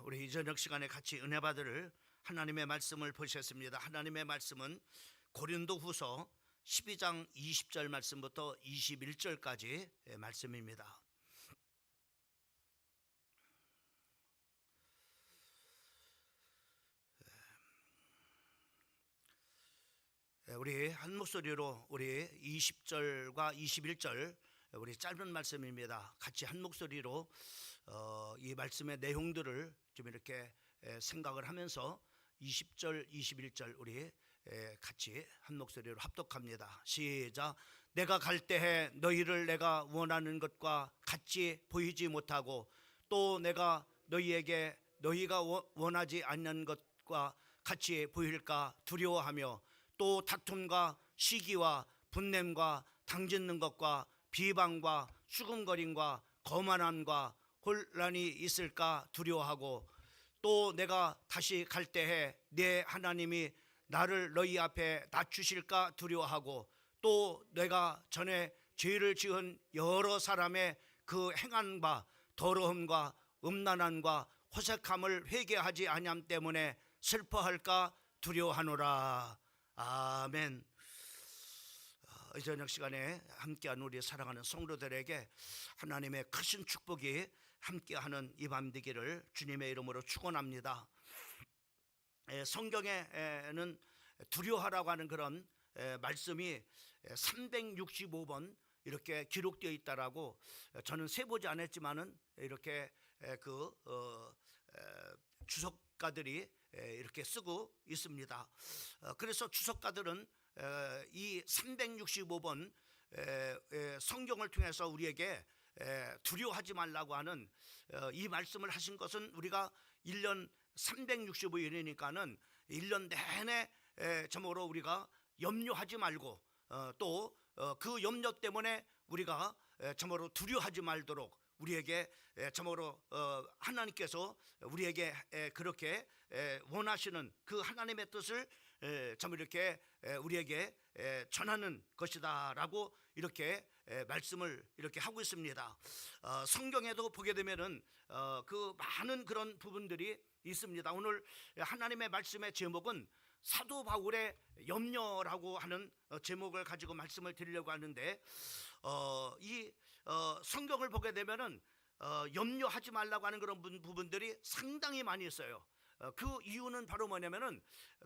우리 이 저녁 시간에 같이 은혜 받을 하나님의 말씀을 보셨습니다. 하나님의 말씀은 고린도후서 12장 20절 말씀부터 21절까지 말씀입니다. 우리 한 목소리로 우리 20절과 21절 우리 짧은 말씀입니다. 같이 한 목소리로 이 말씀의 내용들을 좀 이렇게 생각을 하면서 20절, 21절 우리 같이 한 목소리로 합독합니다. 시작. 내가 갈대해 너희를 내가 원하는 것과 같이 보이지 못하고 또 내가 너희에게 너희가 원하지 않는 것과 같이 보일까 두려워하며 또 다툼과 시기와 분냄과 당짓는 것과 비방과 수군거림과 거만함과 혼란이 있을까 두려워하고 또 내가 다시 갈 때에 내 하나님이 나를 너희 앞에 낮추실까 두려워하고 또 내가 전에 죄를 지은 여러 사람의 그 행함과 더러움과 음란함과 호색함을 회개하지 아니함 때문에 슬퍼할까 두려워하노라. 아멘. 이 저녁 시간에 함께한 우리 사랑하는 성도들에게 하나님의 크신 축복이 함께하는 이 밤 되기를 주님의 이름으로 축원합니다. 성경에는 두려워하라고 하는 그런 말씀이 365번 이렇게 기록되어 있다라고 저는 세보지 않았지만은 이렇게 그 주석가들이 이렇게 쓰고 있습니다. 그래서 주석가들은 이 365번 성경을 통해서 우리에게 두려워하지 말라고 하는 이 말씀을 하신 것은 우리가 1년 365일이니까는 1년 내내 참으로 우리가 염려하지 말고 또 그 염려 때문에 우리가 참으로 두려워하지 말도록 우리에게 참으로 하나님께서 우리에게 그렇게 원하시는 그 하나님의 뜻을 참 이렇게 우리에게 전하는 것이다라고 이렇게 말씀을 이렇게 하고 있습니다. 성경에도 보게 되면은 그 많은 그런 부분들이 있습니다. 오늘 하나님의 말씀의 제목은 사도 바울의 염려라고 하는 제목을 가지고 말씀을 드리려고 하는데 이 성경을 보게 되면은 염려하지 말라고 하는 그런 부분들이 상당히 많이 있어요. 그 이유는 바로 뭐냐면은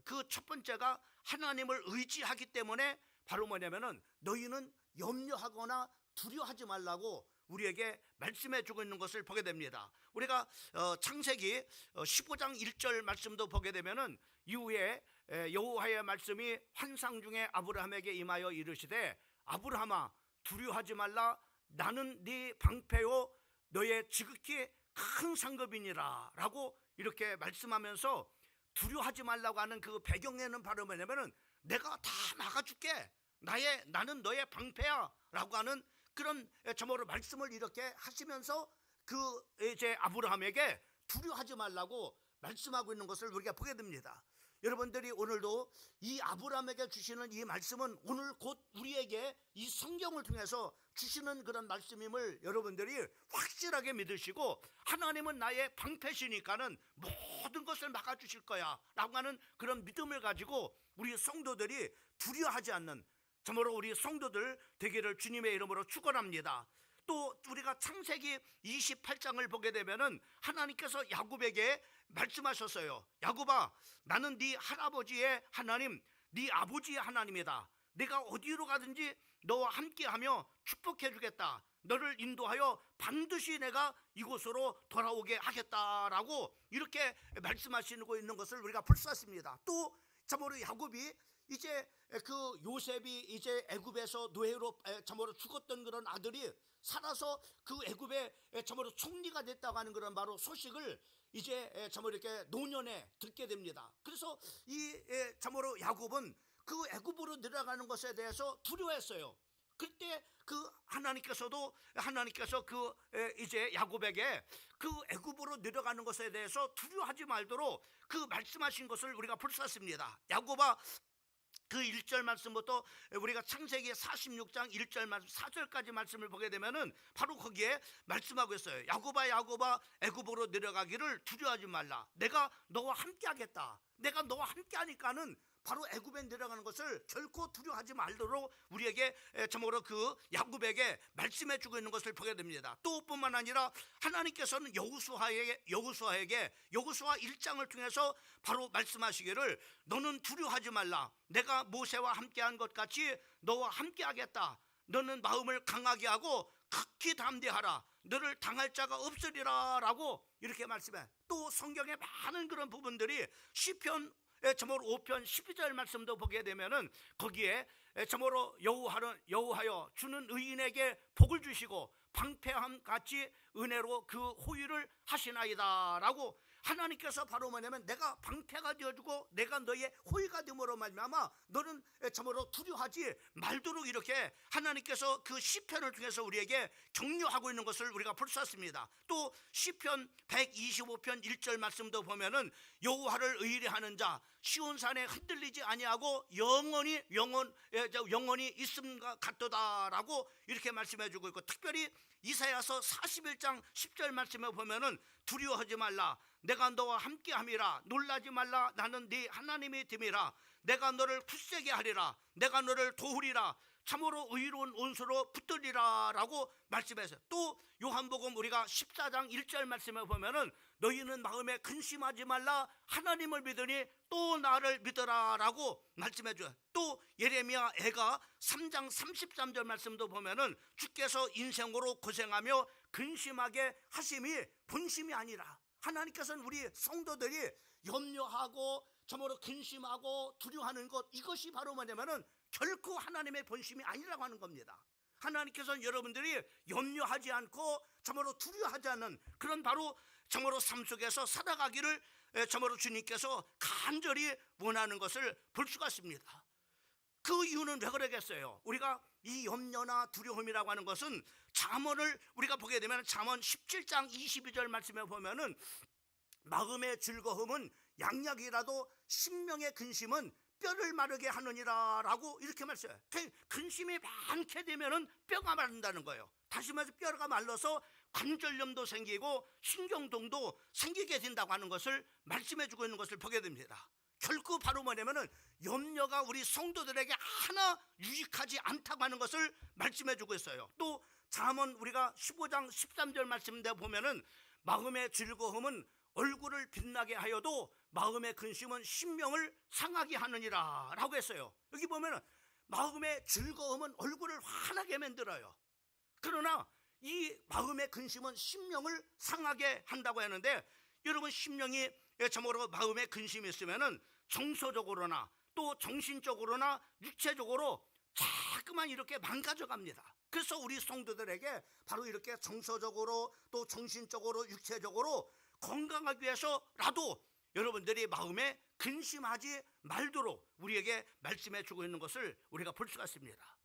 그 첫 번째가 하나님을 의지하기 때문에 바로 뭐냐면은 너희는 염려하거나 두려워하지 말라고 우리에게 말씀해 주고 있는 것을 보게 됩니다. 우리가 창세기 15장 1절 말씀도 보게 되면은 이후에 여호와의 말씀이 환상 중에 아브라함에게 임하여 이르시되 아브라함아 두려워하지 말라 나는 네 방패요 너의 지극히 큰 상급이니라 라고 이렇게 말씀하면서 두려워하지 말라고 하는 그 배경에는 바로 뭐냐면은 내가 다 막아줄게 나는 너의 방패야 라고 하는 그런 참으로 말씀을 이렇게 하시면서 그 이제 아브라함에게 두려워하지 말라고 말씀하고 있는 것을 우리가 보게 됩니다. 여러분들이 오늘도 이 아브라함에게 주시는 이 말씀은 오늘 곧 우리에게 이 성경을 통해서 주시는 그런 말씀임을 여러분들이 확실하게 믿으시고 하나님은 나의 방패시니까는 모든 것을 막아주실 거야 라고 하는 그런 믿음을 가지고 우리 성도들이 두려워하지 않는 참으로 우리 성도들 되기를 주님의 이름으로 축원합니다. 또 우리가 창세기 28장을 보게 되면은 하나님께서 야곱에게 말씀하셨어요. 야곱아 나는 네 할아버지의 하나님 네 아버지의 하나님이다. 내가 어디로 가든지 너와 함께하며 축복해 주겠다. 너를 인도하여 반드시 내가 이곳으로 돌아오게 하겠다라고 이렇게 말씀하시고 있는 것을 우리가 볼 수 있습니다. 또 참으로 야곱이 이제 그 요셉이 이제 애굽에서 노예로 참으로 죽었던 그런 아들이 살아서 그 애굽에 참으로 총리가 됐다고 하는 그런 바로 소식을 이제 참으로 이렇게 노년에 듣게 됩니다. 그래서 이 참으로 야곱은 그 애굽으로 내려가는 것에 대해서 두려워했어요. 그때 그 하나님께서 그 이제 야곱에게 그 애굽으로 내려가는 것에 대해서 두려워하지 말도록 그 말씀하신 것을 우리가 볼 수 있습니다. 야곱아 그 1절 말씀부터 우리가 창세기 46장 1절 말씀 4절까지 말씀을 보게 되면은 바로 거기에 말씀하고 있어요. 야곱아 야곱아 애굽으로 내려가기를 두려워하지 말라. 내가 너와 함께 하겠다. 내가 너와 함께 하니까는 바로 애굽에 내려가는 것을 결코 두려워하지 말도록 우리에게 저목으로 그 야곱에게 말씀해 주고 있는 것을 보게 됩니다. 또 뿐만 아니라 하나님께서는 여호수아 1장을 통해서 바로 말씀하시기를 너는 두려워하지 말라. 내가 모세와 함께한 것 같이 너와 함께하겠다. 너는 마음을 강하게 하고 극히 담대하라. 너를 당할 자가 없으리라 라고 이렇게 말씀해. 또 성경에 많은 그런 부분들이 시편 저모로 5편 12절 말씀도 보게 되면은 거기에 저모로 여호하여 주는 의인에게 복을 주시고 방패함 같이 은혜로 그 호의를 하시나이다 라고 하나님께서 바로 뭐냐면 내가 방패가 되어주고 내가 너의 호의가 됨으로 말미암아 너는 저모로 두려워하지 말도록 이렇게 하나님께서 그 시편을 통해서 우리에게 격려하고 있는 것을 우리가 볼 수 있습니다. 또 시편 125편 1절 말씀도 보면은 여호와를 의뢰하는 자 시온산에 흔들리지 아니하고 영원히 있음 같도다라고 이렇게 말씀해주고 있고, 특별히 이사야서 41장 10절 말씀에 보면은 두려워하지 말라. 내가 너와 함께함이라. 놀라지 말라. 나는 네 하나님이 됨이라. 내가 너를 굳세게 하리라. 내가 너를 도우리라. 참으로 의로운 온수로 붙들리라 라고 말씀했어요. 또 요한복음 우리가 14장 1절 말씀에 보면은 너희는 마음에 근심하지 말라. 하나님을 믿으니 또 나를 믿어라 라고 말씀해줘요. 또 예레미야 애가 3장 33절 말씀도 보면은 주께서 인생으로 고생하며 근심하게 하심이 본심이 아니라, 하나님께서는 우리 성도들이 염려하고 참으로 근심하고 두려워하는 것, 이것이 바로 뭐냐면은 결코 하나님의 본심이 아니라고 하는 겁니다. 하나님께서는 여러분들이 염려하지 않고 참으로 두려워하지 않는 그런 바로 참으로 삶 속에서 살아가기를 참으로 주님께서 간절히 원하는 것을 볼 수가 있습니다. 그 이유는 왜 그러겠어요? 우리가 이 염려나 두려움이라고 하는 것은 잠언을 우리가 보게 되면 잠언 17장 22절 말씀에 보면은 마음의 즐거움은 양약이라도 심령의 근심은 뼈를 마르게 하느니라 라고 이렇게 말씀해요. 근심이 많게 되면은 뼈가 마른다는 거예요. 다시 말해서 뼈가 말라서 관절염도 생기고 신경통도 생기게 된다고 하는 것을 말씀해 주고 있는 것을 보게 됩니다. 결코 바로 뭐냐면은 염려가 우리 성도들에게 하나 유익하지 않다고 하는 것을 말씀해 주고 있어요. 또 잠언 우리가 15장 13절 말씀에 보면은 마음의 즐거움은 얼굴을 빛나게 하여도 마음의 근심은 심령을 상하게 하느니라 라고 했어요. 여기 보면은 마음의 즐거움은 얼굴을 환하게 만들어요. 그러나 이 마음의 근심은 심령을 상하게 한다고 하는데, 여러분 심령이 참으로 마음의 근심이 있으면은 정서적으로나 또 정신적으로나 육체적으로 자꾸만 이렇게 망가져 갑니다. 그래서 우리 성도들에게 바로 이렇게 정서적으로 또 정신적으로 육체적으로 건강하기 위해서라도 여러분들이 마음에 근심하지 말도록 우리에게 말씀해 주고 있는 것을 우리가 볼 수가 있습니다.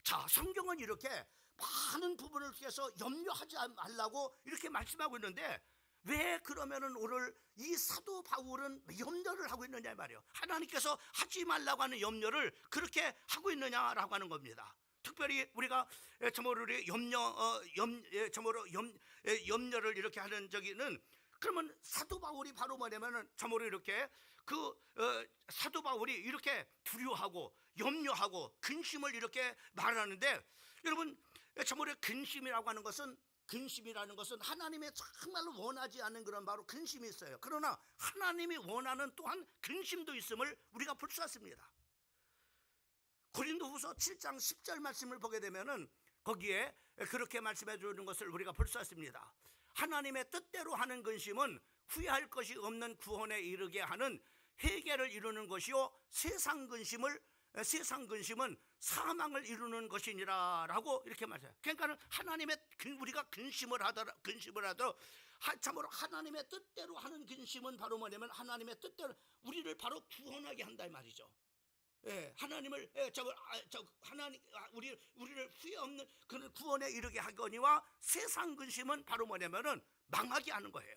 자, 성경은 이렇게 많은 부분을 통해서 염려하지 말라고 이렇게 말씀하고 있는데, 왜 그러면은 오늘 이 사도 바울은 염려를 하고 있느냐 말이에요. 하나님께서 하지 말라고 하는 염려를 그렇게 하고 있느냐라고 하는 겁니다. 특별히 우리가 염려를 이렇게 하는 저기는, 그러면 사도 바울이 바로 뭐냐면은 참으로 이렇게 사도 바울이 이렇게 두려워하고 염려하고 근심을 이렇게 말하는데, 여러분 참으로 근심이라는 것은 하나님의 정말로 원하지 않는 그런 바로 근심이 있어요. 그러나 하나님이 원하는 또한 근심도 있음을 우리가 볼 수 있습니다. 고린도후서 7장 10절 말씀을 보게 되면은 거기에 그렇게 말씀해 주는 것을 우리가 볼 수 있습니다. 하나님의 뜻대로 하는 근심은 후회할 것이 없는 구원에 이르게 하는 회개를 이루는 것이요, 세상 근심은 사망을 이루는 것이니라 라고 이렇게 말해요. 그러니까 하나님의 우리가 근심을 하더라도 참으로 하나님의 뜻대로 하는 근심은 바로 뭐냐면 하나님의 뜻대로 우리를 바로 구원하게 한다 이 말이죠. 하나님을 우리를 후회 없는 그런 구원에 이르게 하거니와 세상 근심은 바로 뭐냐면은 망하게 하는 거예요.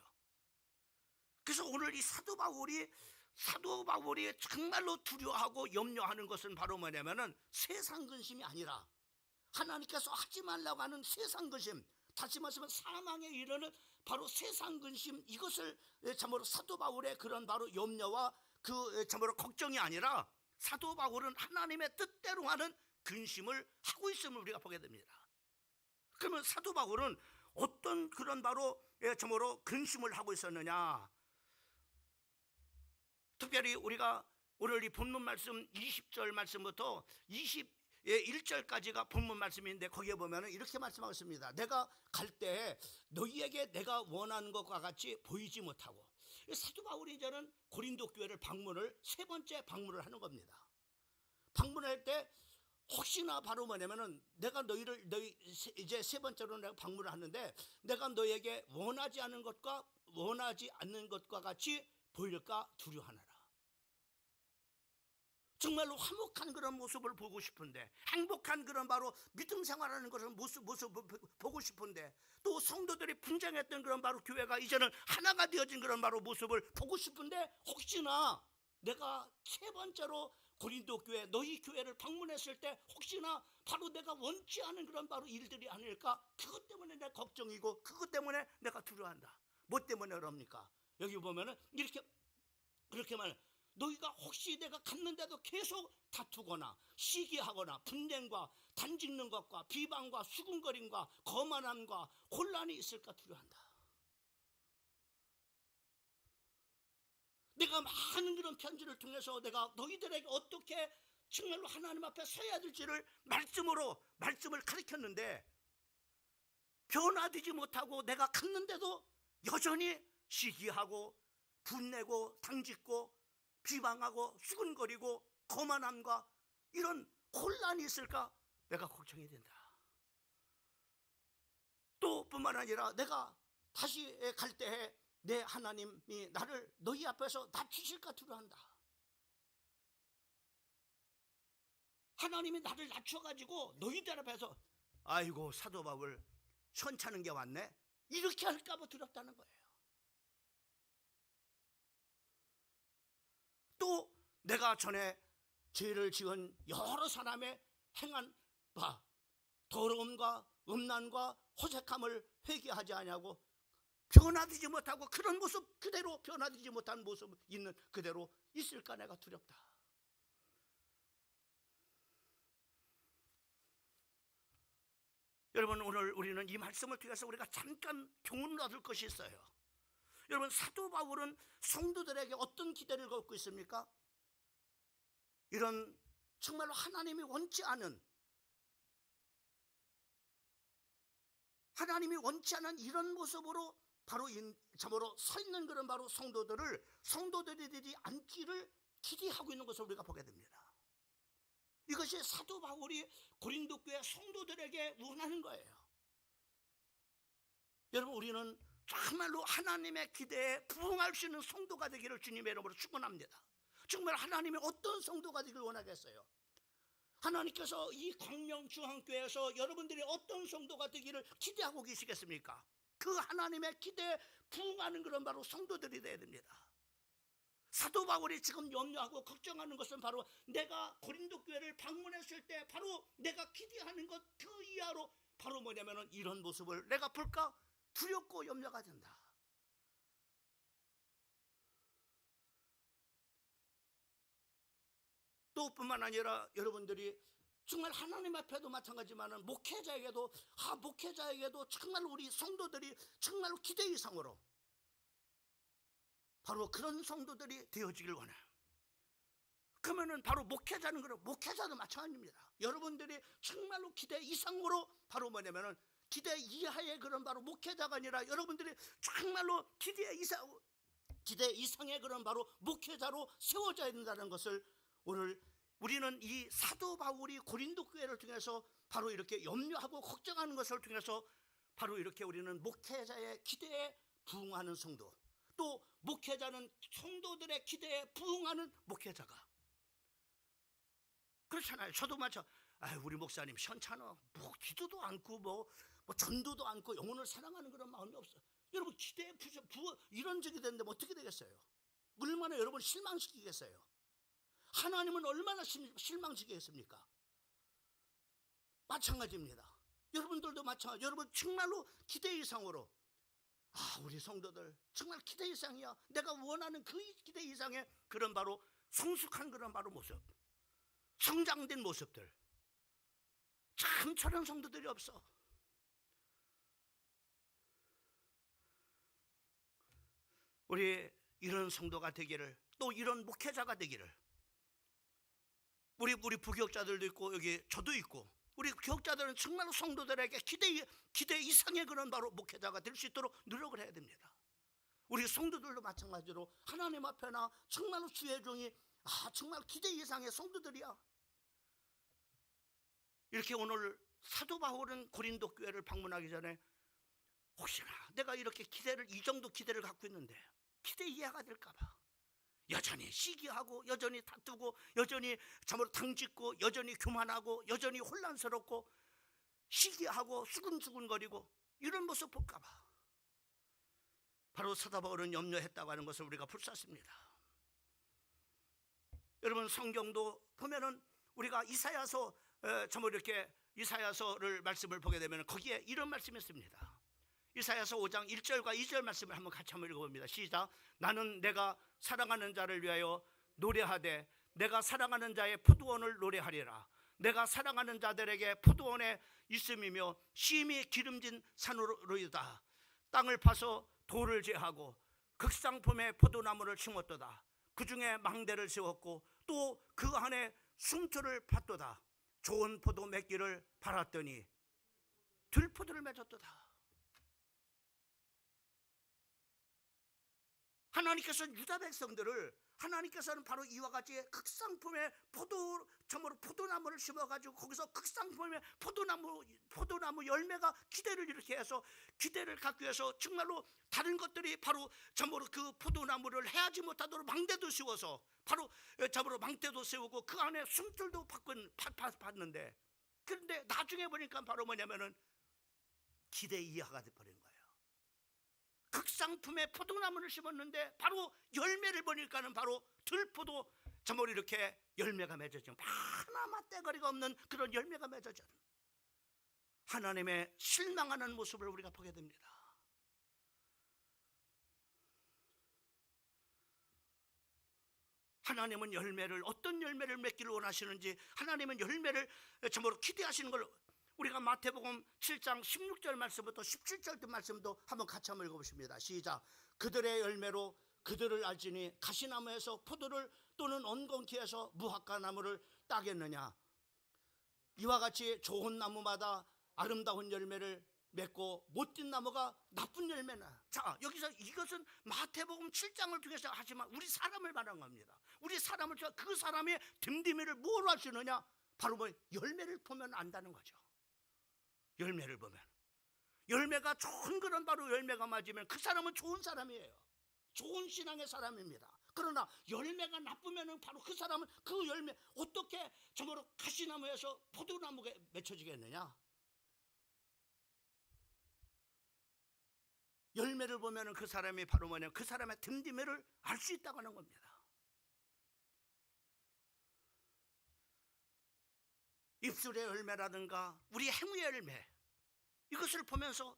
그래서 오늘 이 사도 바울이 사도 바울이 정말로 두려워하고 염려하는 것은 바로 뭐냐면은 세상 근심이 아니라 하나님께서 하지 말라고 하는 세상 근심, 다시 말하면 사망에 이르는 바로 세상 근심, 이것을 참으로 사도 바울의 그런 바로 염려와 그 참으로 걱정이 아니라 사도 바울은 하나님의 뜻대로 하는 근심을 하고 있음을 우리가 보게 됩니다. 그러면 사도 바울은 어떤 그런 바로 참으로 근심을 하고 있었느냐? 특별히 우리가 오늘 이 본문 말씀 20절 말씀부터 21절까지가 본문 말씀인데 거기에 보면 이렇게 말씀하고 있습니다. 내가 갈 때 너희에게 내가 원하는 것과 같이 보이지 못하고, 사도 바울이 이제는 고린도 교회를 방문을 세 번째 방문을 하는 겁니다. 방문할 때 혹시나 바로 뭐냐면은 내가 너희 이제 세 번째로 내가 방문을 하는데 내가 너희에게 원하지 않는 것과 원하지 않는 것과 같이 보일까 두려워하느라. 정말로 화목한 그런 모습을 보고 싶은데, 행복한 그런 바로 믿음 생활하는 그런 모습 보고 싶은데, 또 성도들이 분쟁했던 그런 바로 교회가 이제는 하나가 되어진 그런 바로 모습을 보고 싶은데, 혹시나 내가 세 번째로 고린도 교회 너희 교회를 방문했을 때 혹시나 바로 내가 원치 않은 그런 바로 일들이 아닐까, 그것 때문에 내가 걱정이고 그것 때문에 내가 두려워한다. 뭐 때문에 그럽니까? 여기 보면은 그렇게 말, 너희가 혹시 내가 갔는데도 계속 다투거나 시기하거나 분쟁과 단짓는 것과 비방과 수군거림과 거만함과 혼란이 있을까 두려워한다. 내가 많은 그런 편지를 통해서 내가 너희들에게 어떻게 정말로 하나님 앞에 서야 될지를 말씀을 가르쳤는데 변화되지 못하고 내가 갔는데도 여전히 시기하고 분내고 당짓고 비방하고 수군거리고 거만함과 이런 혼란이 있을까 내가 걱정이 된다. 또 뿐만 아니라 내가 다시 갈 때에 내 하나님이 나를 너희 앞에서 낮추실까 두려워한다. 하나님이 나를 낮춰가지고 너희들 앞에서 아이고 사도 바울 천찮은 게 왔네 이렇게 할까봐 두렵다는 거예요. 또 내가 전에 죄를 지은 여러 사람의 행한 바 더러움과 음란과 호색함을 회개하지 않냐고 변화되지 못하고 그런 모습 그대로 변화되지 못한 모습 있는 그대로 있을까 내가 두렵다. 여러분 오늘 우리는 이 말씀을 통해서 우리가 잠깐 교훈을 얻을 것이 있어요. 여러분 사도 바울은 성도들에게 어떤 기대를 갖고 있습니까? 이런 정말로 하나님이 원치 않은 이런 모습으로 바로 참으로 서 있는 그런 바로 성도들이 되지 않기를 기대하고 있는 것을 우리가 보게 됩니다. 이것이 사도 바울이 고린도 교회 성도들에게 원하는 거예요. 여러분 우리는 정말로 하나님의 기대에 부응할 수 있는 성도가 되기를 주님의 이름으로 축원합니다. 정말 하나님이 어떤 성도가 되기를 원하겠어요? 하나님께서 이 광명중앙교회에서 여러분들이 어떤 성도가 되기를 기대하고 계시겠습니까? 그 하나님의 기대에 부응하는 그런 바로 성도들이 되어야 됩니다. 사도 바울이 지금 염려하고 걱정하는 것은 바로 내가 고린도 교회를 방문했을 때 바로 내가 기대하는 것 그 이하로 바로 뭐냐면은 이런 모습을 내가 볼까 두렵고 염려가 된다. 또 뿐만 아니라 여러분들이 정말 하나님 앞에도 마찬가지지만 목회자에게도 정말 우리 성도들이 정말로 기대 이상으로 바로 그런 성도들이 되어지길 원해요. 그러면은 바로 목회자도 마찬가지입니다. 여러분들이 정말로 기대 이상으로 바로 뭐냐면은 기대 이하의 그런 바로 목회자가 아니라 여러분들이 정말로 기대 이상의 그런 바로 목회자로 세워져야 된다는 것을 오늘 우리는 이 사도 바울이 고린도 교회를 통해서 바로 이렇게 염려하고 걱정하는 것을 통해서 바로 이렇게 우리는 목회자의 기대에 부응하는 성도, 또 목회자는 성도들의 기대에 부응하는 목회자가 그렇잖아요. 저도 우리 목사님 현찮아 뭐 기도도 않고 뭐 전도도 않고 영혼을 사랑하는 그런 마음이 없어. 여러분 기대에 이런 적이 됐는데 뭐 어떻게 되겠어요? 얼마나 여러분 실망시키겠어요? 하나님은 얼마나 실망시키겠습니까? 마찬가지입니다. 여러분들도 마찬가지. 여러분 정말로 기대 이상으로, 우리 성도들 정말 기대 이상이야, 내가 원하는 그 기대 이상의 그런 바로 성숙한 그런 바로 모습, 성장된 모습들, 참 저런 성도들이 없어. 우리 이런 성도가 되기를, 또 이런 목회자가 되기를, 우리 부교육자들도 있고 여기 저도 있고, 우리 교육자들은 정말로 성도들에게 기대 이상의 그런 바로 목회자가 될 수 있도록 노력을 해야 됩니다. 우리 성도들도 마찬가지로 하나님 앞에나 정말로 주의 종이 정말 기대 이상의 성도들이야. 이렇게 오늘 사도 바울은 고린도 교회를 방문하기 전에 혹시나 내가 이렇게 이 정도 기대를 갖고 있는데 기대 이해가 될까 봐 여전히 시기하고, 여전히 다투고, 여전히 참으로 당짓고, 여전히 교만하고, 여전히 혼란스럽고, 시기하고 수근수근거리고 이런 모습 볼까 봐 바로 사도 바울은 염려했다고 하는 것을 우리가 볼 수 있습니다. 여러분 성경도 보면은 우리가 이사야서 참으로 이렇게 이사야서를 말씀을 보게 되면 거기에 이런 말씀이 있습니다. 이사야서 5장 1절과 2절 말씀을 한번 같이 한번 읽어봅니다. 시작. 나는 내가 사랑하는 자를 위하여 노래하되 내가 사랑하는 자의 포도원을 노래하리라. 내가 사랑하는 자들에게 포도원에 있음이며 심히 기름진 산으로이다. 땅을 파서 돌을 제하고 극상품의 포도나무를 심었도다. 그 중에 망대를 세웠고 또 그 안에 숨틀을 팠도다. 좋은 포도 맺기를 바랐더니 들포도를 맺었도다. 하나님께서는 유다 백성들을, 하나님께서는 바로 이와 같이 극상품의 포도나무를 심어가지고 거기서 극상품의 포도나무 열매가 기대를 이렇게 해서, 기대를 갖기 위해서 정말로 다른 것들이 바로 참으로 그 포도나무를 해하지 못하도록 망대도 세워서 바로 참으로 망대도 세우고 그 안에 숨들도 봤는데, 그런데 나중에 보니까 바로 뭐냐면은 기대 이하가 돼버린 거예요. 극상품의 포도나무를 심었는데 바로 열매를 보니까는 바로 들포도 참으로 이렇게 열매가 맺어지는, 하나마 떼거리가 없는 그런 열매가 맺어지는 하나님의 실망하는 모습을 우리가 보게 됩니다. 하나님은 열매를, 어떤 열매를 맺기를 원하시는지, 하나님은 열매를 참으로 기대하시는 걸 우리가 마태복음 7장 16절 말씀부터 17절 말씀도 한번 같이 한번 읽어보십니다. 시작. 그들의 열매로 그들을 알지니 가시나무에서 포도를 또는 온건키에서 무화과 나무를 따겠느냐. 이와 같이 좋은 나무마다 아름다운 열매를 맺고 못된 나무가 나쁜 열매나. 자, 여기서 이것은 마태복음 7장을 통해서 하지만 우리 사람을 말한 겁니다. 우리 사람을, 그 사람의 됨됨이를 뭐로 알 수 있느냐? 바로 뭐 열매를 보면 안다는 거죠. 열매를 보면, 열매가 좋은 그런 바로 열매가 맞으면 그 사람은 좋은 사람이에요. 좋은 신앙의 사람입니다. 그러나 열매가 나쁘면은 바로 그 사람은 그 열매, 어떻게 정말로 가시나무에서 포도나무가 맺혀지겠느냐? 열매를 보면은 그 사람이 바로 뭐냐, 그 사람의 됨됨이를 알 수 있다고 하는 겁니다. 입술의 열매라든가 우리 행위의 열매, 이것을 보면서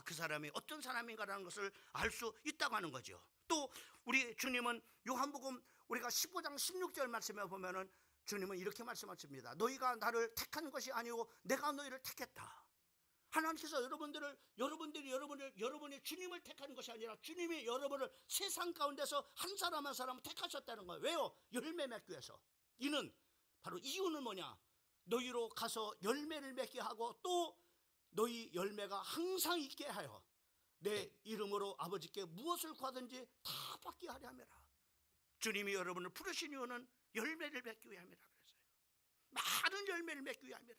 그 사람이 어떤 사람인가라는 것을 알 수 있다고 하는 거죠. 또 우리 주님은 요한복음 우리가 15장 16절 말씀에 보면은 주님은 이렇게 말씀하십니다. 너희가 나를 택한 것이 아니고 내가 너희를 택했다. 하나님께서 여러분이 주님을 택하는 것이 아니라 주님이 여러분을 세상 가운데서 한 사람 한 사람을 택하셨다는 거예요. 왜요? 열매 맺기 위해서. 이유는 뭐냐? 너희로 가서 열매를 맺게 하고 또 너희 열매가 항상 있게 하여 내 이름으로 아버지께 무엇을 구하든지 다 받게 하려 함이라. 주님이 여러분을 부르신 이유는 열매를 맺기 위함이라 그랬어요. 많은 열매를 맺기 위함이라.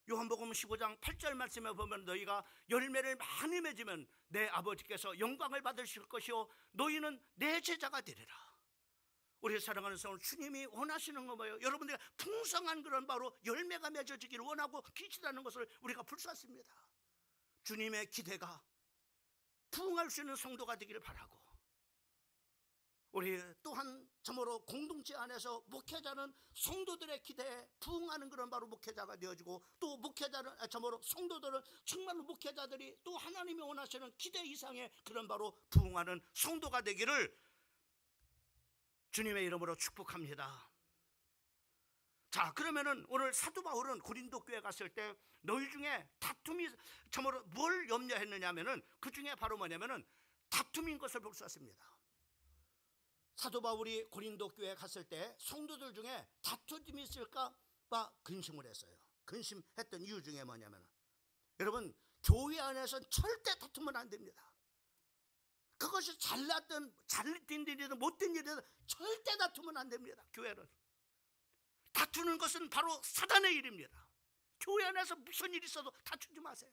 요한복음 15장 8절 말씀에 보면 너희가 열매를 많이 맺으면 내 아버지께서 영광을 받으실 것이요 너희는 내 제자가 되리라. 우리 사랑하는 성을 주님이 원하시는 거 뭐예요? 여러분들이 풍성한 그런 바로 열매가 맺어지기를 원하고 계시다는 것을 우리가 볼 수 있습니다. 주님의 기대가 부흥할 수 있는 성도가 되기를 바라고, 우리 또한 참으로 공동체 안에서 목회자는 성도들의 기대에 부응하는 그런 바로 목회자가 되어지고, 또 목회자는 참으로 성도들은 정말로 목회자들이 또 하나님이 원하시는 기대 이상의 그런 바로 부응하는 성도가 되기를 주님의 이름으로 축복합니다. 자, 그러면은 오늘 사도 바울은 고린도 교회 갔을 때 너희 중에 다툼이 참으로 뭘 염려했느냐 하면은 그 중에 바로 뭐냐면은 다툼인 것을 볼 수 있습니다. 사도 바울이 고린도 교회에 갔을 때 성도들 중에 다툼이 있을까 봐 근심을 했어요. 근심했던 이유 중에 뭐냐면, 여러분, 교회 안에서는 절대 다투면 안 됩니다. 그것이 잘났든 잘된 일이든 못된 일이든 절대 다투면 안 됩니다. 교회는 다투는 것은 바로 사단의 일입니다. 교회 안에서 무슨 일이 있어도 다투지 마세요.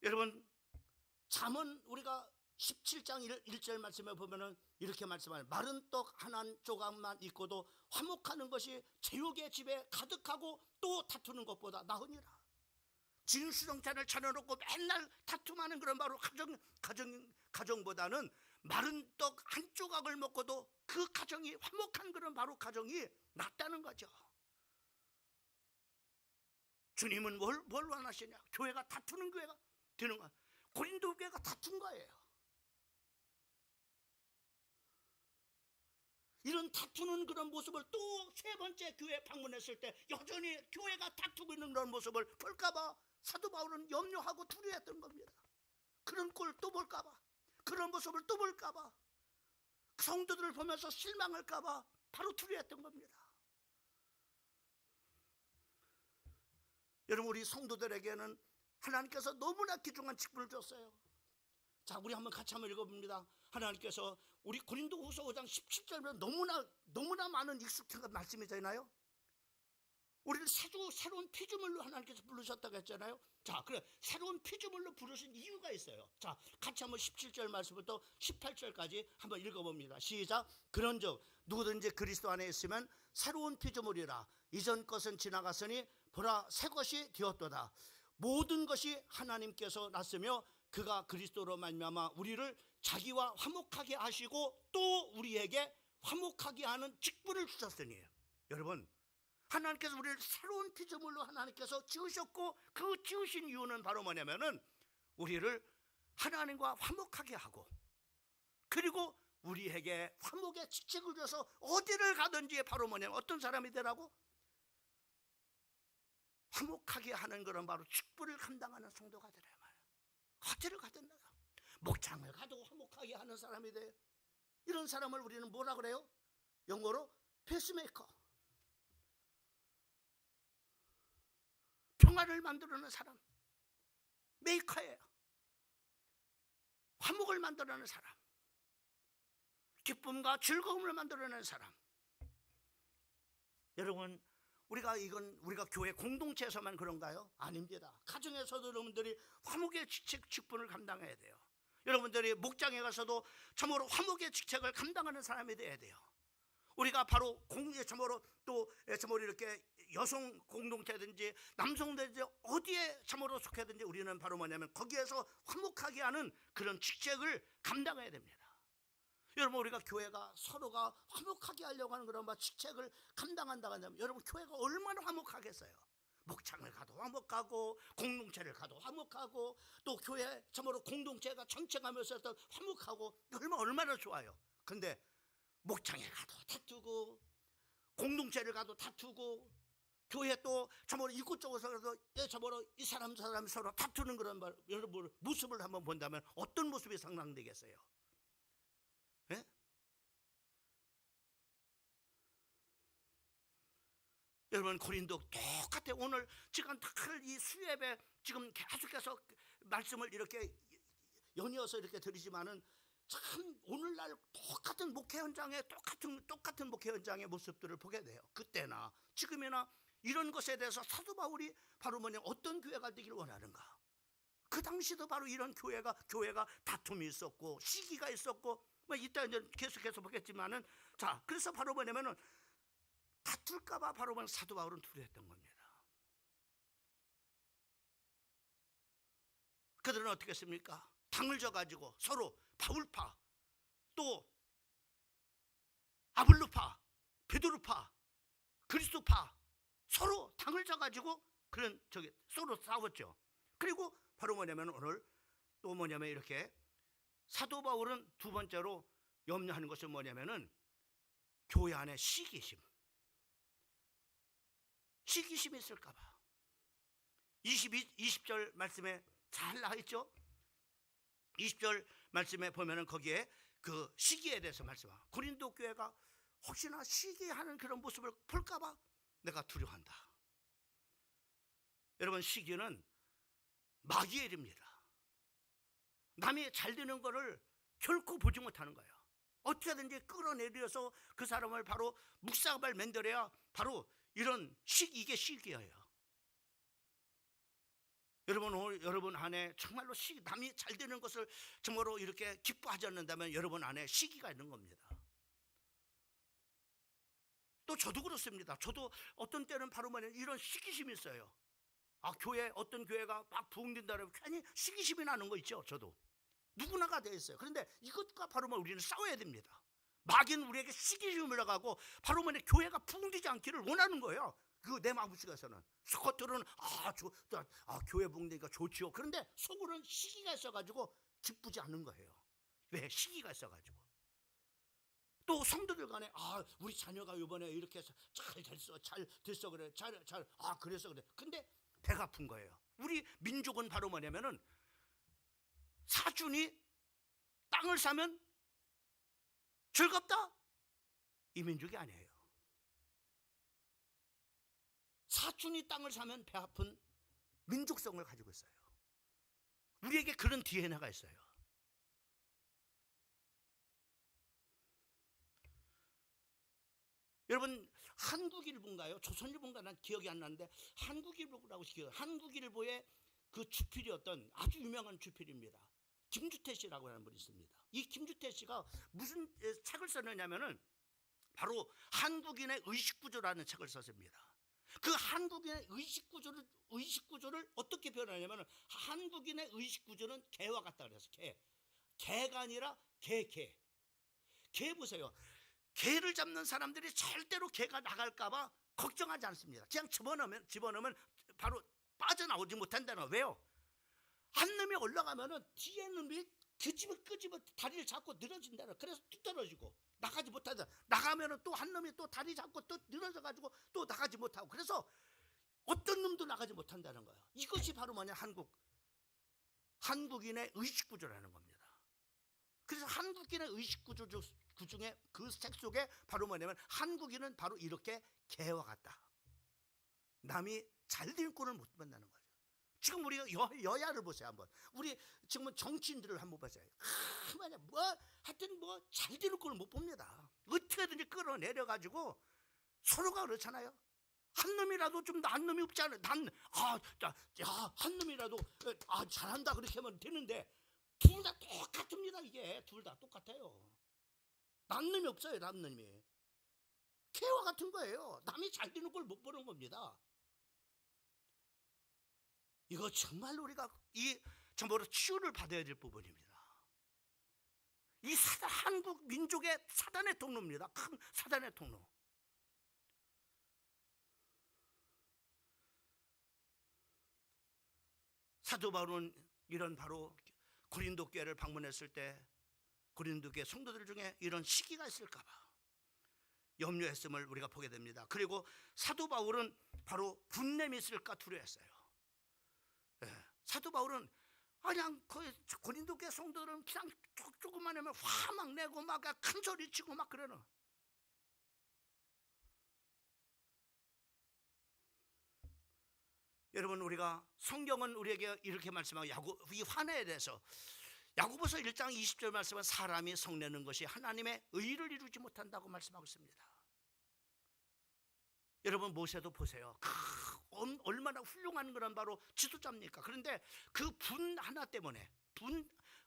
여러분, 잠언 우리가 17장 1절 말씀에 보면은 이렇게 말씀하는, 마른 떡 한 조각만 있고도 화목하는 것이 제육의 집에 가득하고 또 다투는 것보다 나으니라. 진수성찬을 차려놓고 맨날 다툼하는 그런 바로 가정보다는 마른 떡 한 조각을 먹고도 그 가정이 화목한 그런 바로 가정이 낫다는 거죠. 주님은 뭘 원하시냐? 교회가 다투는 교회가 되는 거야. 고린도 교회가 다툰 거예요. 이런 다투는 그런 모습을 또 세 번째 교회 방문했을 때 여전히 교회가 다투고 있는 그런 모습을 볼까봐 사도 바울은 염려하고 두려워했던 겁니다. 그런 꼴 또 볼까봐, 그런 모습을 또 볼까봐, 성도들을 보면서 실망할까봐 바로 두려워했던 겁니다. 여러분, 우리 성도들에게는 하나님께서 너무나 귀중한 직분을 줬어요. 자, 우리 한번 같이 한번 읽어봅니다. 하나님께서 우리 고린도후서 5장 17절에 너무나 많은 익숙한 말씀이잖아요. 우리를 새로운 피조물로 하나님께서 부르셨다고 했잖아요. 자, 그래, 새로운 피조물로 부르신 이유가 있어요. 자, 같이 한번 17절 말씀부터 18절까지 한번 읽어봅니다. 시작. 그런즉 누구든지 그리스도 안에 있으면 새로운 피조물이라. 이전 것은 지나갔으니 보라, 새 것이 되었도다. 모든 것이 하나님께서 났으며 그가 그리스도로 말미암아 우리를 자기와 화목하게 하시고 또 우리에게 화목하게 하는 직분을 주셨으니. 여러분, 하나님께서 우리를 새로운 피조물로 하나님께서 지으셨고, 그 지으신 이유는 바로 뭐냐면은 우리를 하나님과 화목하게 하고, 그리고 우리에게 화목의 직책을 줘서 어디를 가든지 바로 뭐냐면 어떤 사람이 되라고? 화목하게 하는 그런 바로 직분을 감당하는 성도가 되라 말이야. 어디를 가든 목장을 가도 화목하게 하는 사람이 돼. 이런 사람을 우리는 뭐라 그래요? 영어로 페이스메이커. 평화를 만들어내는 사람, 메이커예요. 화목을 만들어내는 사람, 기쁨과 즐거움을 만들어내는 사람. 여러분, 우리가 교회 공동체에서만 그런가요? 아닙니다. 가정에서도 여러분들이 화목의 직분을 감당해야 돼요. 여러분들이 목장에 가서도 참으로 화목의 직책을 감당하는 사람이 돼야 돼요. 우리가 바로 참으로 이렇게 여성 공동체든지 남성든지 어디에 참으로 속해든지 우리는 바로 뭐냐면 거기에서 화목하게 하는 그런 직책을 감당해야 됩니다. 여러분, 우리가 교회가 서로가 화목하게 하려고 하는 그런 직책을 감당한다고 한다면 여러분, 교회가 얼마나 화목하겠어요? 목장을 가도 화목하고, 공동체를 가도 화목하고, 또 교회 참으로 공동체가 전체가 면서 화목하고, 얼마나 좋아요. 근데 목장에 가도 다투고, 공동체를 가도 다투고, 교회 또 참으로 이곳저곳에서 참으로 이 사람 서로 다투는 그런 여러분 모습을 한번 본다면 어떤 모습이 상상되겠어요? 예? 여러분, 고린도 똑같아. 오늘 지금 이 수예배 지금 계속해서 말씀을 이렇게 연이어서 이렇게 드리지만은 참 오늘날 똑같은 목회 현장에 똑같은 목회 현장의 모습들을 보게 돼요. 그때나 지금이나 이런 것에 대해서 사도 바울이 바로 어떤 교회가 되기를 원하는가? 그 당시도 바로 이런 교회가 다툼이 있었고 시기가 있었고 이따 이제 계속해서 보겠지만은, 자, 그래서 바로 뭐냐면은 다툴까봐 바로 사도 바울은 두려웠던 겁니다. 그들은 어떻게 했습니까? 당을 져가지고 서로 바울파, 또 아볼로파, 베드로파, 그리스도파 서로 당을 져가지고 그런 서로 싸웠죠. 그리고 바로 뭐냐면 오늘 또 뭐냐면 이렇게 사도 바울은 두 번째로 염려하는 것은 뭐냐면은 교회 안에 시기심이 있을까봐. 20절 말씀에 잘 나와있죠. 20절 말씀에 보면은 거기에 그 시기에 대해서 말씀하고, 고린도 교회가 혹시나 시기하는 그런 모습을 볼까봐 내가 두려워한다. 여러분, 시기는 마귀의 일입니다. 남이 잘 되는 거를 결코 보지 못하는 거예요. 어떻게든지 끌어내려서 그 사람을 바로 묵사발 만들어야 바로 이런 이게 시기예요. 여러분 안에 정말로 남이 잘 되는 것을 정말로 이렇게 기뻐하지 않는다면 여러분 안에 시기가 있는 겁니다. 또 저도 그렇습니다. 저도 어떤 때는 바로 이런 시기심이 있어요. 어떤 교회가 막 부흥된다면 괜히 시기심이 나는 거 있죠. 저도 누구나가 돼 있어요. 그런데 이것과 바로 우리는 싸워야 됩니다. 마귀는 우리에게 시기심을 나가고 바로 교회가 부흥되지 않기를 원하는 거예요. 그 내 마음속에서는 겉으로는 교회 부흥되니까 좋지요. 그런데 속으로는 시기가 있어가지고 기쁘지 않는 거예요. 왜? 시기가 있어가지고. 또 성도들 간에 우리 자녀가 이번에 이렇게 해서 잘 됐어 그래. 그래서 그래. 근데 배가 아픈 거예요. 우리 민족은 바로 뭐냐면은 사준이 땅을 사면 즐겁다? 이 민족이 아니에요. 사촌이 땅을 사면 배 아픈 민족성을 가지고 있어요. 우리에게 그런 DNA가 있어요. 여러분, 한국일보인가요? 조선일보인가? 난 기억이 안 나는데 한국일보라고 기억해요. 한국일보의 그 주필이었던 아주 유명한 주필입니다. 김주태 씨라고 하는 분이 있습니다. 이 김주태 씨가 무슨 책을 썼느냐면은 바로 한국인의 의식구조라는 책을 썼습니다. 그 한국인의 의식구조를 어떻게 표현하냐면 한국인의 의식구조는 개와 같다 그래서 개가 아니라 개 보세요. 개를 잡는 사람들이 절대로 개가 나갈까봐 걱정하지 않습니다. 그냥 집어넣으면 바로 빠져나오지 못한다는 거예요. 왜요? 한 놈이 올라가면은 뒤에 놈이 끄집어 다리를 잡고 늘어진다는 거예요. 그래서 뚝 떨어지고 나가지 못하다. 나가면은 또 한 놈이 또 다리 잡고 또 늘어져가지고 또 나가지 못하고, 그래서 어떤 놈도 나가지 못한다는 거예요. 이것이 바로 한국인의 의식구조라는 겁니다. 그래서 한국인의 의식구조 중에 그 책 속에 바로 한국인은 바로 이렇게 개와 같다. 남이 잘 된 꼴을 못 만나는 거죠. 지금 우리가 여야를 보세요. 한번 우리 지금 정치인들을 한번 보세요. 하여튼 잘 되는 꼴을 못 봅니다. 어떻게든지 끌어내려 가지고 서로가 그렇잖아요. 한 놈이라도 좀 나은 놈이 없지 않아요. 한 놈이라도 잘한다 그렇게 하면 되는데 둘 다 똑같습니다. 이게 둘 다 똑같아요. 난 놈이 없어요. 난 놈이 개와 같은 거예요. 남이 잘 되는 걸 못 보는 겁니다. 이거 정말 우리가 정말로 치유를 받아야 될 부분입니다. 이 한국 민족의 사단의 통로입니다. 큰 사단의 통로. 사도 바울은 이런 바로 고린도 교회를 방문했을 때 고린도 교회 성도들 중에 이런 시기가 있을까봐 염려했음을 우리가 보게 됩니다. 그리고 사도 바울은 바로 분냄이 있을까 두려워했어요. 사도 바울은 그냥 고린도 교회 성도들은 그냥 조금만 하면 화 막 내고 막 큰 소리 치고 막 그러는. 여러분, 우리가 성경은 우리에게 이렇게 말씀하고 이 화내에 대해서 야고보서 1장 20절 말씀은 사람이 성내는 것이 하나님의 의를 이루지 못한다고 말씀하고 있습니다. 여러분, 모세도 보세요. 얼마나 훌륭한 거란 바로 지도자입니까? 그런데 그 분 하나 때문에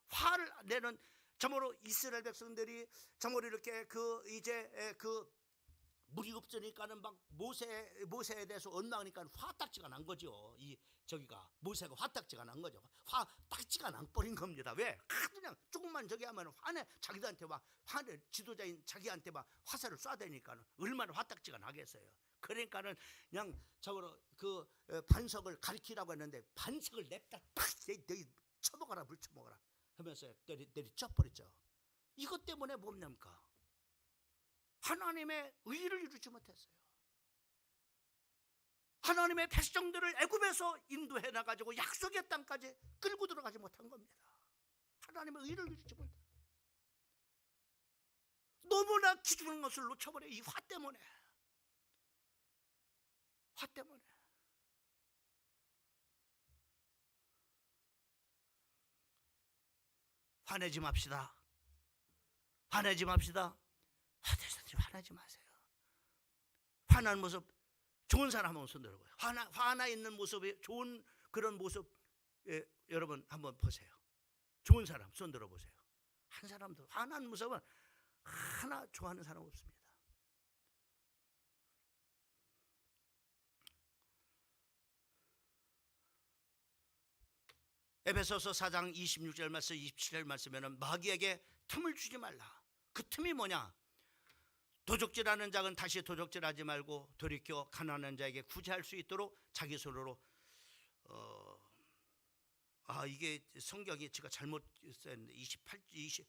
화를 내는, 정말로 이스라엘 백성들이 정말로 이렇게 물이 없으니까는 막 모세에 대해서 원망하니까 화딱지가 난 거죠. 이 저기가 모세가 화딱지가 난 거죠. 화딱지가 난 버린 겁니다. 왜? 그냥 조금만 저기 하면 화내, 자기들한테 막 화내, 지도자인 자기한테 막 화살을 쏴대니까는 얼마나 화딱지가 나겠어요. 그러니까는 그냥 저거로 그 반석을 가리키라고 했는데 반석을 냅다 팍 너희 쳐먹어라, 물 쳐먹어라 하면서 내리쳐버렸죠. 이것 때문에 뭡니까? 하나님의 의를 이루지 못했어요. 하나님의 백성들을 애굽에서 인도해 나가지고 약속의 땅까지 끌고 들어가지 못한 겁니다. 하나님의 의를 이루지 못해. 너무나 기준한 것을 놓쳐버려. 이 화 때문에. 화 때문에. 화내지 맙시다. 화내지 맙시다. 화내지 마세요. 화난 모습 좋은 사람 한번 손 들어봐요. 화나 있는 모습이 좋은 그런 모습 여러분 한번 보세요. 좋은 사람 손 들어보세요. 한 사람도 화난 모습은 하나 좋아하는 사람 없습니다. 에베소서 4장 26절 말씀 27절 말씀에는 마귀에게 틈을 주지 말라. 그 틈이 뭐냐? 도적질하는 자는 다시 도적질하지 말고 돌이켜 가난한 자에게 구제할 수 있도록 자기 손으로 이게 성경이 제가 잘못 썼는데 20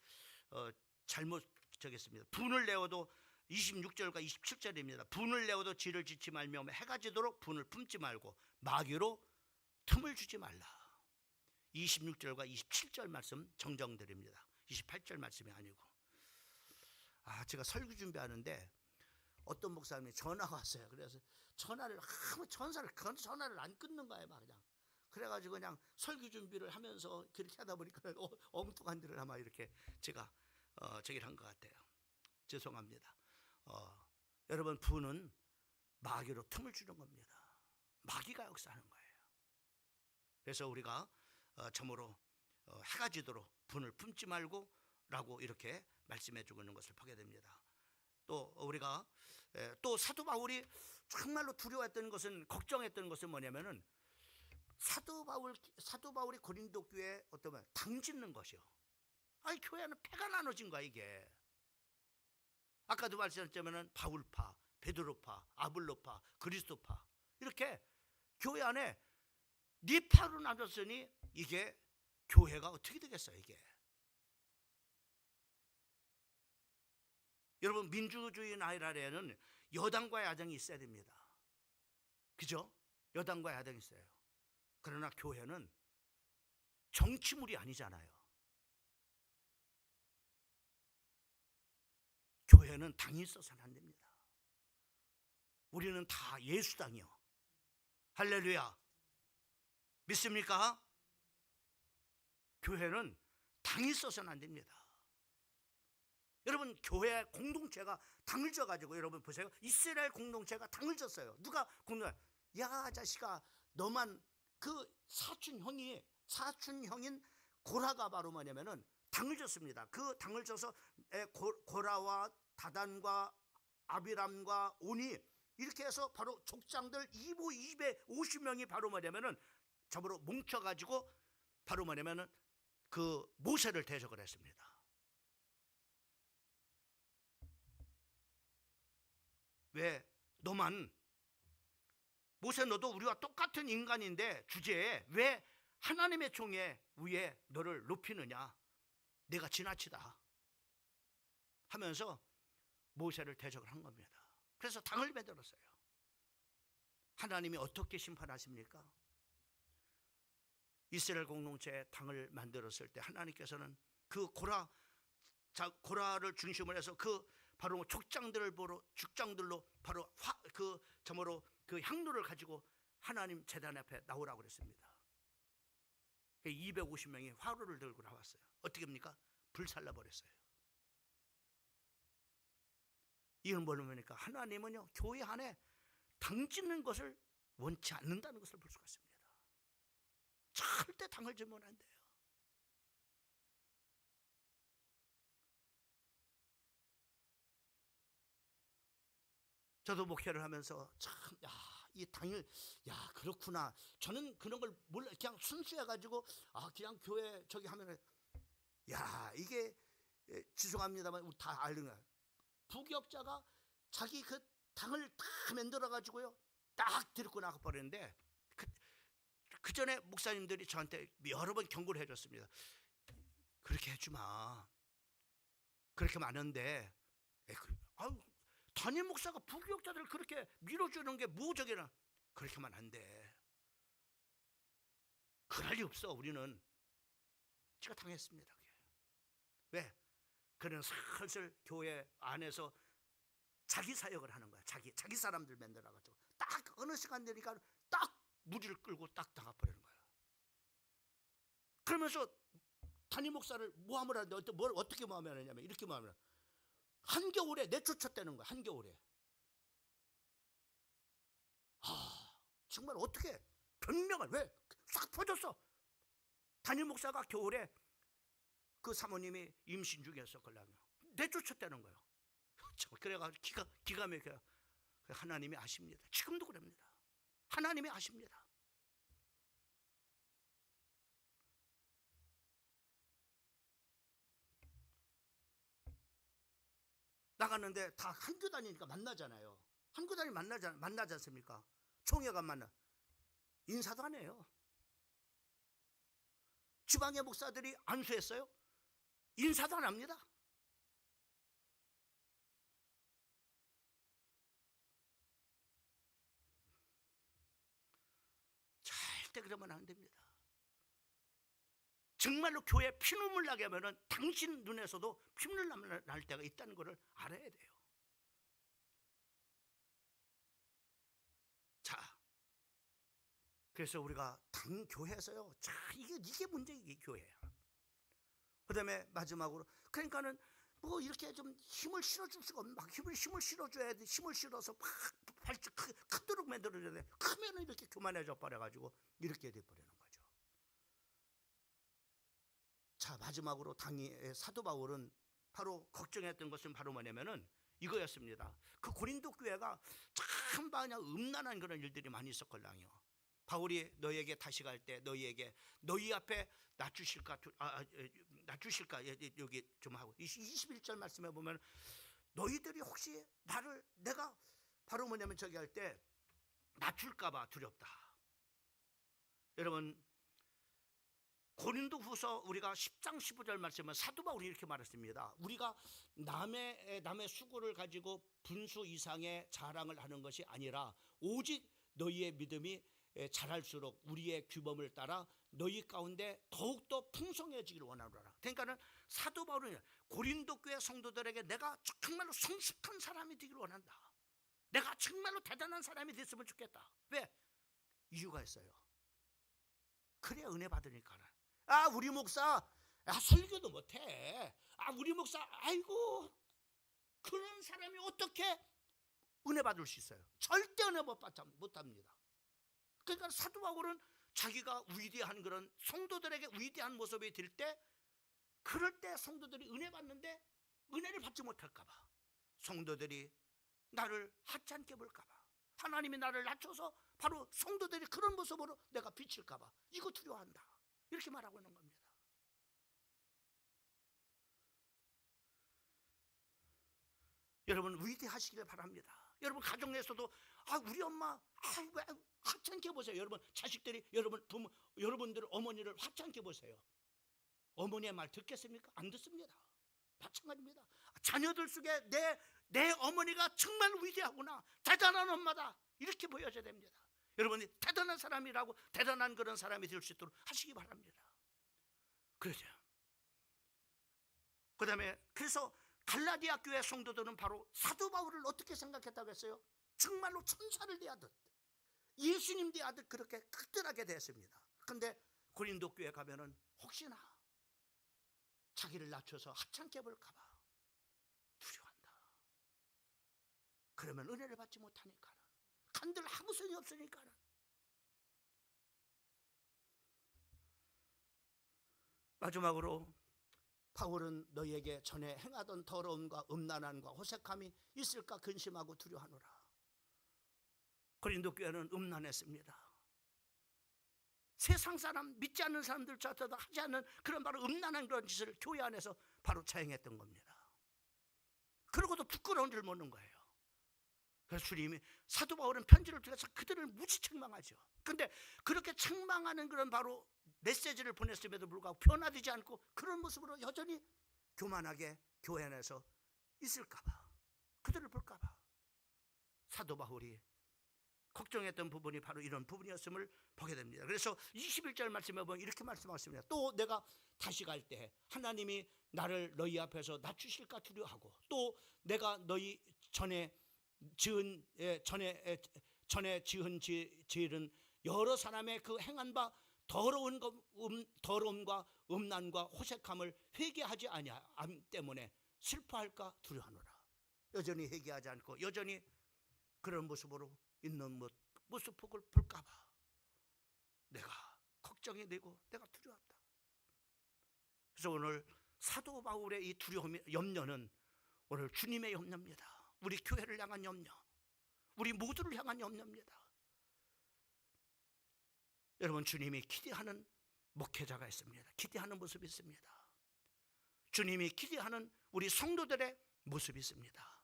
잘못 적였습니다. 분을 내어도 26절과 27절입니다. 분을 내어도 지를 짓지 말며 해가 지도록 분을 품지 말고 마귀로 틈을 주지 말라. 26절과 27절 말씀 정정드립니다. 28절 말씀이 아니고. 제가 설교 준비하는데 어떤 목사님이 전화가 왔어요. 그래서 전화를 안 끊는 거예요, 막 그냥. 그래가지고 그냥 설교 준비를 하면서 그렇게 하다 보니까 엉뚱한 데를 아마 이렇게 제가 저기를 한 것 같아요. 죄송합니다. 여러분, 분은 마귀로 틈을 주는 겁니다. 마귀가 역사하는 거예요. 그래서 우리가 참으로 해가 지도록 분을 품지 말고 라고 이렇게 말씀해 주고 있는 것을 보게 됩니다. 또 우리가 또 사도 바울이 정말로 두려워했던 것은, 걱정했던 것은 뭐냐면은 사도 바울이 고린도 교회에 어떤 당 짓는 것이요. 교회는 패가 나눠진 거야 이게. 아까도 말씀드렸지만은 바울파, 베드로파, 아볼로파, 그리스도파 이렇게 교회 안에 네 파로 나눴으니 이게 교회가 어떻게 되겠어요 이게. 여러분, 민주주의 나라에는 여당과 야당이 있어야 됩니다. 그죠? 여당과 야당이 있어요. 그러나 교회는 정치물이 아니잖아요. 교회는 당이 있어서는 안 됩니다. 우리는 다 예수당이요. 할렐루야. 믿습니까? 교회는 당이 있어서는 안 됩니다. 여러분, 교회 공동체가 당을 져가지고, 여러분 보세요. 이스라엘 공동체가 당을 졌어요. 누가 야 자식아, 너만 그 사촌형인 고라가 바로 뭐냐면은 당을 졌습니다. 그 당을 져서 고라와 다단과 아비람과 오니 이렇게 해서 바로 족장들 250명이 바로 뭐냐면은 잡으러 뭉쳐가지고 바로 뭐냐면은 그 모세를 대적을 했습니다. 왜? 너만, 모세 너도 우리와 똑같은 인간인데 주제에 왜 하나님의 종의 위에 너를 높이느냐? 내가 지나치다 하면서 모세를 대적을 한 겁니다. 그래서 당을 만들었어요. 하나님이 어떻게 심판하십니까? 이스라엘 공동체에 당을 만들었을 때 하나님께서는 그 고라를 중심으로 해서 그 바로 죽장들로 바로 그 향로를 가지고 하나님 제단 앞에 나오라고 그랬습니다. 250명이 화로를 들고 나왔어요. 어떻게 합니까? 불살라 버렸어요. 이건 뭐냐니까 하나님은요, 교회 안에 당 짓는 것을 원치 않는다는 것을 볼 수가 있습니다. 절대 당을 주면 안 돼요. 저도 목회를 하면서 참, 야, 이 당일, 야, 그렇구나. 저는 그런 걸 몰라. 그냥 순수해가지고, 그냥 교회 저기 하면은, 야, 이게, 죄송합니다만, 우리 다 아는 거야. 부교역자가 자기 그 당을 다 만들어가지고요, 딱 들고 나가버리는데, 그 전에 목사님들이 저한테 여러 번 경고를 해줬습니다. 그렇게 해주마. 그렇게 많은데, 담임 목사가 부교역자들을 그렇게 밀어주는 게 무적이나, 그렇게 하면 안 돼. 그럴 리 없어. 우리는 제가 당했습니다. 왜? 그는 슬슬 교회 안에서 자기 사역을 하는 거야. 자기 사람들 만들어가지고 딱 어느 시간 되니까 딱 무리를 끌고 딱 나가버리는 거야. 그러면서 담임 목사를 모함을 하는데 뭘 어떻게 모함하느냐면 이렇게 모함을 하냐. 한겨울에 내쫓았다는 거야. 한겨울에. 정말 어떻게 변명을 왜 싹 퍼졌어. 담임 목사가 겨울에 그 사모님이 임신 중이었었걸랑요. 내쫓았다는 거예요. 그래가지고 기가 막혀요. 하나님이 아십니다. 지금도 그럽니다. 하나님이 아십니다. 나갔는데 다 한교 다니니까 만나잖아요. 한교 다니 만나지 않습니까? 총회가 만나. 인사도 안 해요. 지방의 목사들이 안수했어요? 인사도 안 합니다. 절대 그러면 안 됩니다. 정말로 교회 피눈물 나게 하면은 당신 눈에서도 피눈물 날 때가 있다는 것을 알아야 돼요. 자, 그래서 우리가 교회에서요. 자, 이게 문제, 이게 교회야. 그다음에 마지막으로 그러니까는 뭐 이렇게 좀 힘을 실어줄 수가 없는, 막 힘을 실어줘야 돼. 힘을 실어서 막 발짝 크도록 만들어줘야 돼. 크면은 이렇게 교만해져 버려가지고 이렇게 돼버리는 거죠. 자, 마지막으로 사도 바울은 바로 걱정했던 것은 바로 뭐냐면은 이거였습니다. 그 고린도 교회가 참 그냥 음란한 그런 일들이 많이 있었걸랑요. 바울이 너희에게 다시 갈 때 너희 앞에 낮추실까 여기 좀 하고 21절 말씀에 보면 너희들이 혹시 내가 바로 뭐냐면 저기 할 때 낮출까봐 두렵다. 여러분 고린도후서 우리가 10장 15절 말씀은 사도 바울이 이렇게 말했습니다. 우리가 남의 수고를 가지고 분수 이상의 자랑을 하는 것이 아니라 오직 너희의 믿음이 자랄수록 우리의 규범을 따라 너희 가운데 더욱더 풍성해지기를 원하노라. 그러니까는 사도 바울은 고린도 교회 성도들에게 내가 정말로 성숙한 사람이 되기를 원한다. 내가 정말로 대단한 사람이 됐으면 좋겠다. 왜? 이유가 있어요. 그래야 은혜 받으니까. 우리 목사 설교도 못해. 우리 목사 아이고 그런 사람이 어떻게 은혜 받을 수 있어요? 절대 은혜 못합니다. 그러니까 사도 바울은 자기가 위대한 그런 성도들에게 위대한 모습이 될 때, 그럴 때 성도들이 은혜 받는데 은혜를 받지 못할까 봐, 성도들이 나를 하찮게 볼까 봐, 하나님이 나를 낮춰서 바로 성도들이 그런 모습으로 내가 비칠까 봐 이거 두려워한다. 이렇게 말하고 있는 겁니다. 여러분 위대하시길 바랍니다. 여러분 가정 내에서도 우리 엄마 왜 하찮게 보세요. 여러분 자식들이 여러분들 어머니를 하찮게 보세요. 어머니의 말 듣겠습니까? 안 듣습니다. 마찬가지입니다. 자녀들 속에 내 어머니가 정말 위대하구나, 대단한 엄마다, 이렇게 보여줘야 됩니다. 여러분이 대단한 사람이라고, 대단한 그런 사람이 될 수 있도록 하시기 바랍니다. 그렇죠. 그래서 갈라디아 교회 성도들은 바로 사도 바울을 어떻게 생각했다고 했어요? 정말로 천사를 대하듯, 예수님 대하듯 그렇게 크들하게 됐습니다. 그런데 고린도 교회 가면은 혹시나 자기를 낮춰서 하찮게 볼까 봐 두려워한다. 그러면 은혜를 받지 못하니까는, 간들 아무 소용이 없으니까는. 마지막으로 바울은 너희에게 전에 행하던 더러움과 음란함과 호색함이 있을까 근심하고 두려워하노라. 고린도 교회는 음란했습니다. 세상 사람, 믿지 않는 사람들조차도 하지 않는 그런 바로 음란한 그런 짓을 교회 안에서 바로 자행했던 겁니다. 그러고도 부끄러운 줄 모르는 거예요. 그래서 주님이 사도 바울은 편지를 통해서 그들을 무지 책망하죠. 그런데 그렇게 책망하는 그런 바로 메시지를 보냈음에도 불구하고 변화되지 않고 그런 모습으로 여전히 교만하게 교회 안에서 있을까봐, 그들을 볼까봐 사도 바울이 걱정했던 부분이 바로 이런 부분이었음을 보게 됩니다. 그래서 21절 말씀에 보면 이렇게 말씀하십니다. 또 내가 다시 갈 때 하나님이 나를 너희 앞에서 낮추실까 두려워하고, 또 내가 너희 전에 지은 죄는 여러 사람의 그 행한 바 더러움과 음란과 호색함을 회개하지 아니함 때문에 슬퍼할까 두려워하노라. 여전히 회개하지 않고 여전히 그런 모습으로 있는 모습을 볼까봐 내가 걱정이 되고 내가 두려웠다. 그래서 오늘 사도 바울의 이 두려움, 염려는 오늘 주님의 염려입니다. 우리 교회를 향한 염려, 우리 모두를 향한 염려입니다. 여러분, 주님이 기대하는 목회자가 있습니다. 기대하는 모습이 있습니다. 주님이 기대하는 우리 성도들의 모습이 있습니다.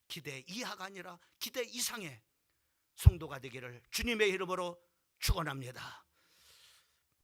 기대 이하가 아니라 기대 이상의 성도가 되기를 주님의 이름으로 축원합니다.